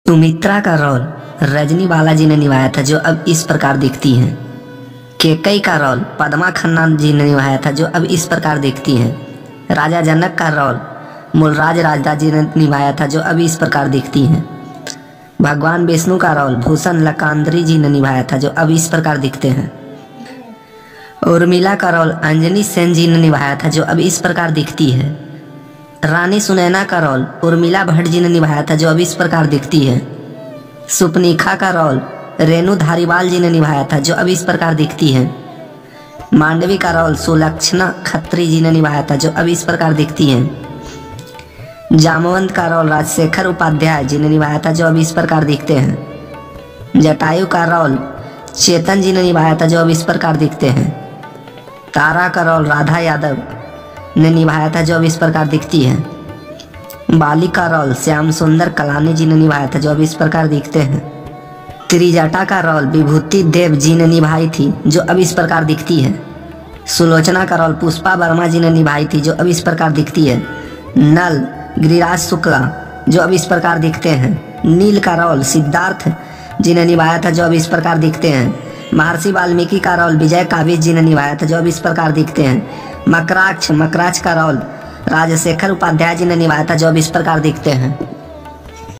सुमित्रा का रोल रजनी बालाजी ने निभाया था, जो अब इस प्रकार दिखती हैं। केकई का रोल पद्मा खन्ना जी ने निभाया था, जो अब इस प्रकार दिखती हैं। राजा जनक का रोल मूलराज राजदास जी ने निभाया था, जो अब इस प्रकार दिखती हैं। भगवान विष्णु का रोल भूषण लकांद्री जी ने निभाया था, जो अब इस प्रकार दिखते हैं। उर्मिला का रोल अंजनी सेन जी ने निभाया था, जो अब इस प्रकार दिखती है। रानी सुनैना का रोल उर्मिला भट्ट जी ने निभाया था, जो अब इस प्रकार दिखती है। सुपनीखा का रोल रेणु धारीवाल जी ने निभाया था, जो अब इस प्रकार दिखती है। मांडवी का रोल सुलक्षणा खत्री जी ने निभाया था, जो अब इस प्रकार दिखती हैं। जामवंत का रोल राजशेखर उपाध्याय जी ने निभाया था, जो अब इस प्रकार दिखते हैं। जटायु का रोल चेतन जी ने निभाया था, जो अब इस प्रकार दिखते हैं। तारा का रोल राधा यादव ने निभाया था, जो अब इस प्रकार दिखती है। बाली का रोल श्याम सुंदर कलानी जी ने निभाया था, जो अब इस प्रकार दिखते हैं। त्रिजटा का रोल विभूति देव जी ने निभाई थी, जो अब इस प्रकार दिखती है। सुलोचना का रोल पुष्पा वर्मा जी ने निभाई थी, जो अब इस प्रकार दिखती है। नल गिरिराज शुक्ला जो अब इस प्रकार दिखते हैं। नील का रोल सिद्धार्थ जी ने निभाया था, जो अब इस प्रकार दिखते हैं। महर्षि वाल्मीकि का रोल विजय काबिज जी ने निभाया था, जो अब इस प्रकार दिखते हैं। मकराक्ष का रोल राजशेखर उपाध्याय जी ने निभाया था, जो अब इस प्रकार दिखते हैं।